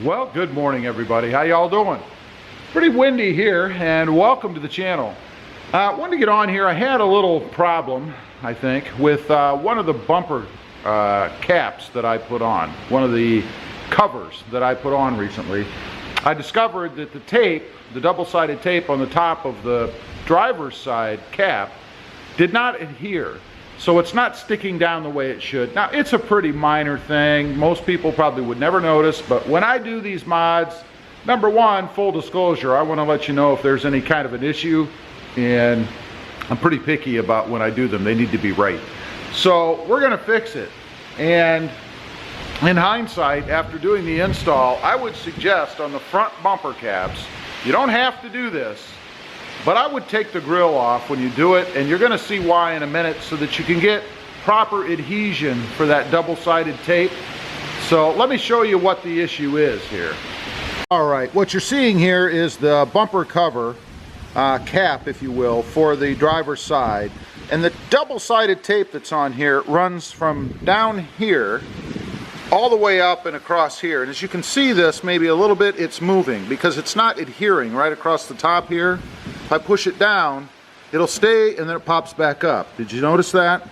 Well, good morning everybody. How y'all doing? Pretty windy here, and welcome to the channel. Wanted to get on here. I had a little problem, I think, with one of the bumper caps that I put on, one of the covers that I put on recently. I discovered that the tape, the double-sided tape on the top of the driver's side cap did not adhere. So it's not sticking down the way it should. Now, it's a pretty minor thing. Most people probably would never notice, but when I do these mods, number one, full disclosure, I want to let you know if there's any kind of an issue, and I'm pretty picky about when I do them. They need to be right. So we're going to fix it. And in hindsight, after doing the install, I would suggest on the front bumper caps, you don't have to do this, but I would take the grill off when you do it, and you're going to see why in a minute, so that you can get proper adhesion for that double-sided tape. So let me show you what the issue is here. All right, what you're seeing here is the bumper cover cap, if you will, for the driver's side. And the double-sided tape that's on here runs from down here all the way up and across here. And as you can see this, maybe a little bit, it's moving because it's not adhering right across the top here. If I push it down, it'll stay and then it pops back up. Did you notice that?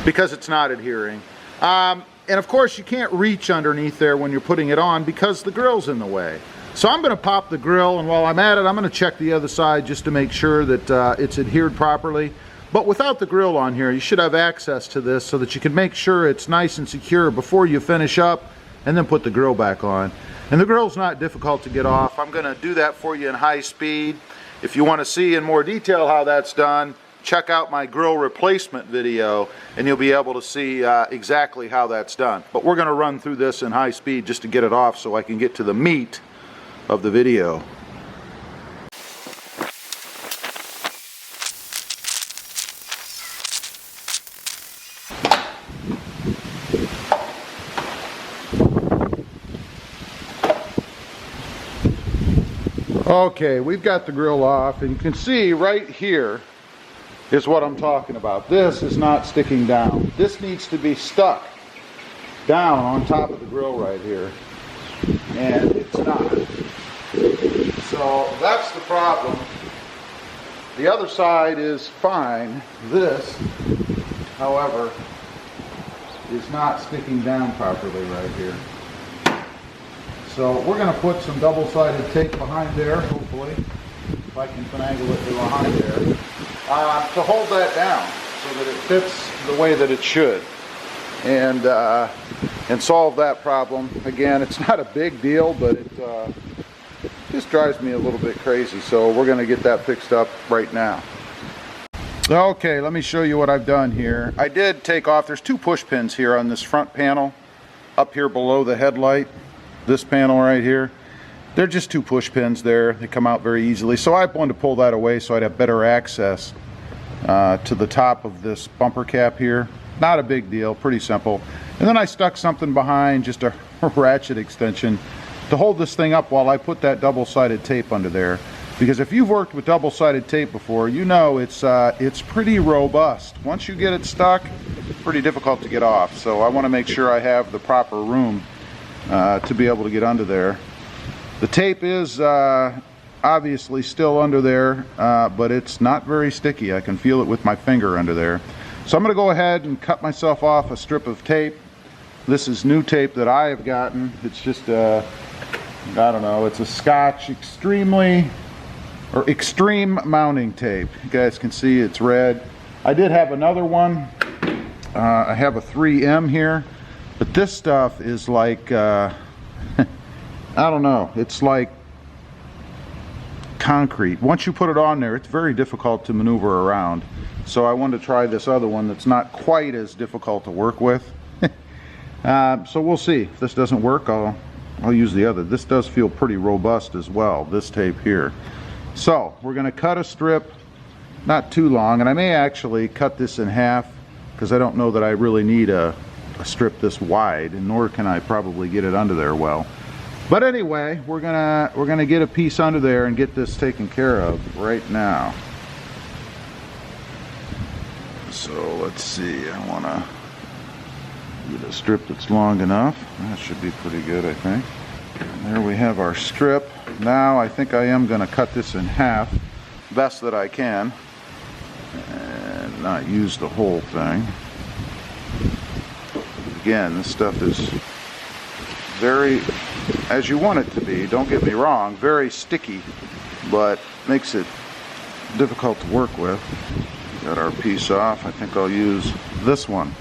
Because it's not adhering. And of course you can't reach underneath there when you're putting it on because the grill's in the way. So I'm going to pop the grill, and while I'm at it, I'm going to check the other side just to make sure that it's adhered properly. But without the grill on here, you should have access to this so that you can make sure it's nice and secure before you finish up and then put the grill back on. And the grill's not difficult to get off. I'm going to do that for you in high speed. If you want to see in more detail how that's done, check out my grill replacement video and you'll be able to see exactly how that's done. But we're going to run through this in high speed just to get it off so I can get to the meat of the video. Okay, we've got the grill off, and you can see right here is what I'm talking about. This is not sticking down. This needs to be stuck down on top of the grill right here, and it's not. So that's the problem. The other side is fine. This, however, is not sticking down properly right here. So we're going to put some double-sided tape behind there, hopefully, if I can finagle it behind there, to hold that down so that it fits the way that it should, and solve that problem. Again, it's not a big deal, but it just drives me a little bit crazy, so we're going to get that fixed up right now. Okay, let me show you what I've done here. I did take off, there's two push pins here on this front panel, up here below the headlight. This panel right here, they're just two push pins there. They come out very easily. So I wanted to pull that away so I'd have better access to the top of this bumper cap here. Not a big deal, pretty simple. And then I stuck something behind, just a ratchet extension, to hold this thing up while I put that double-sided tape under there. Because if you've worked with double-sided tape before, you know it's pretty robust. Once you get it stuck, it's pretty difficult to get off. So I want to make sure I have the proper room to be able to get under there. The tape is obviously still under there, but it's not very sticky. I can feel it with my finger under there. So I'm going to go ahead and cut myself off a strip of tape. This is new tape that I have gotten. It's just I don't know, it's a Scotch extreme mounting tape. You guys can see it's red. I did have another one. I have a 3M here. But this stuff is like, I don't know, it's like concrete. Once you put it on there, it's very difficult to maneuver around. So I wanted to try this other one that's not quite as difficult to work with. So we'll see. If this doesn't work, I'll use the other. This does feel pretty robust as well, this tape here. So we're going to cut a strip, not too long, and I may actually cut this in half because I don't know that I really need a strip this wide, and nor can I probably get it under there well. But anyway, we're gonna get a piece under there and get this taken care of right now. So let's see, I wanna Get a strip that's long enough. That should be pretty good, I think. And there we have our strip. Now I think I am going to cut this in half, best that I can, and not use the whole thing. Again, this stuff is very, as you want it to be, don't get me wrong, very sticky, but makes it difficult to work with. Got our piece off. I think I'll use this one.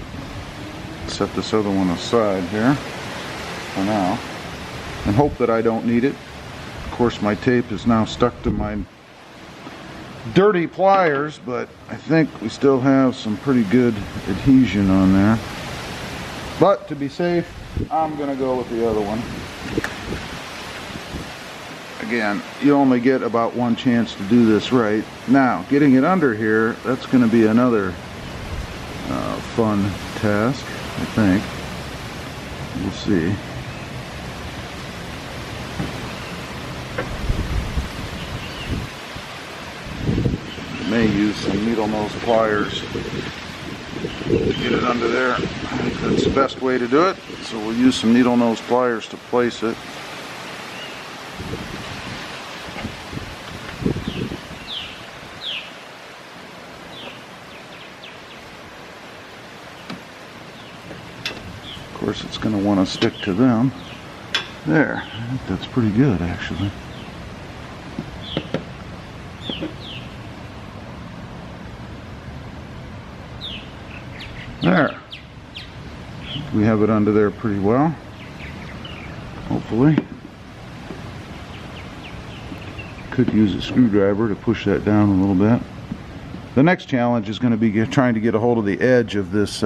Set this other one aside here for now and hope that I don't need it. Of course, my tape is now stuck to my dirty pliers, but I think we still have some pretty good adhesion on there. But to be safe, I'm going to go with the other one. Again, you only get about one chance to do this right. Now, getting it under here, that's going to be another fun task, I think. We'll see. May use some needle nose pliers to get it under there. I think that's the best way to do it. So we'll use some needle nose pliers to place it. Of course, it's going to want to stick to them. There, I think that's pretty good, actually. There. We have it under there pretty well, hopefully. Could use a screwdriver to push that down a little bit. The next challenge is going to be trying to get a hold of the edge of this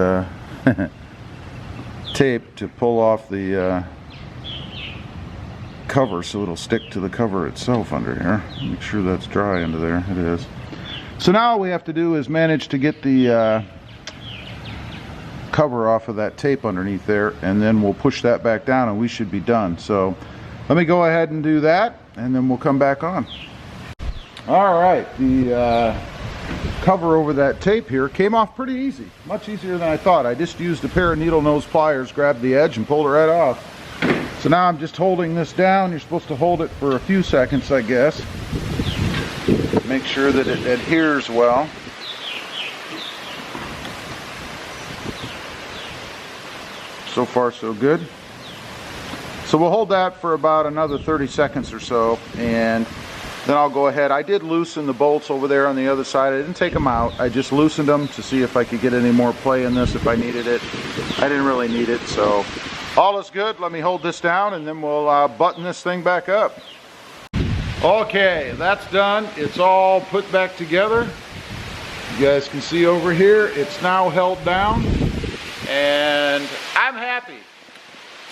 tape to pull off the cover so it'll stick to the cover itself under here. Make sure that's dry under there. It is. So now all we have to do is manage to get the cover off of that tape underneath there, and then we'll push that back down and we should be done. So let me go ahead and do that, and then we'll come back on. Alright, the cover over that tape here came off pretty easy, much easier than I thought. I just used a pair of needle nose pliers, grabbed the edge and pulled it right off. So now I'm just holding this down. You're supposed to hold it for a few seconds, I guess. Make sure that it adheres well. So far so good. So we'll hold that for about another 30 seconds or so, and then I'll go ahead. I did loosen the bolts over there on the other side. I didn't take them out. I just loosened them to see if I could get any more play in this if I needed it. I didn't really need it, so all is good. Let me hold this down and then we'll button this thing back up. Okay, that's done. It's all put back together. You guys can see over here, it's now held down, and I'm happy.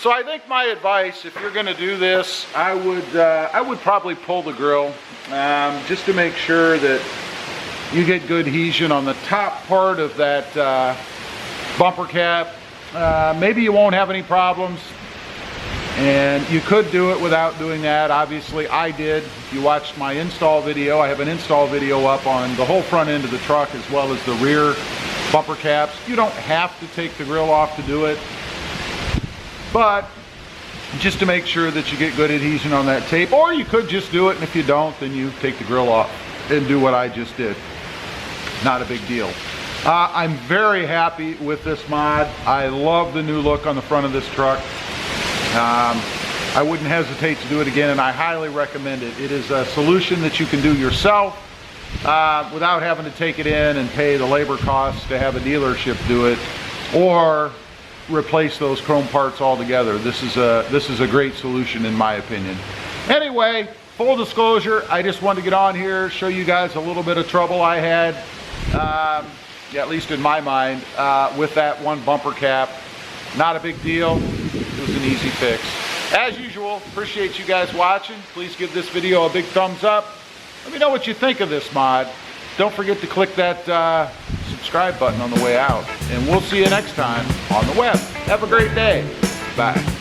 So I think my advice, if you're going to do this, I would probably pull the grill just to make sure that you get good adhesion on the top part of that bumper cap. Maybe you won't have any problems, and you could do it without doing that. Obviously I did. If you watched my install video, I have an install video up on the whole front end of the truck as well as the rear bumper caps. You don't have to take the grill off to do it, but just to make sure that you get good adhesion on that tape. Or you could just do it, and if you don't, then you take the grill off and do what I just did. Not a big deal. I'm very happy with this mod. I love the new look on the front of this truck. I wouldn't hesitate to do it again, and I highly recommend it. It is a solution that you can do yourself without having to take it in and pay the labor costs to have a dealership do it, or replace those chrome parts altogether. This is a great solution in my opinion. Anyway, full disclosure, I just wanted to get on here, show you guys a little bit of trouble I had, at least in my mind, with that one bumper cap. Not a big deal. It was an easy fix. As usual, appreciate you guys watching. Please give this video a big thumbs up. Let me know what you think of this mod. Don't forget to click that subscribe button on the way out. And we'll see you next time on the web. Have a great day. Bye.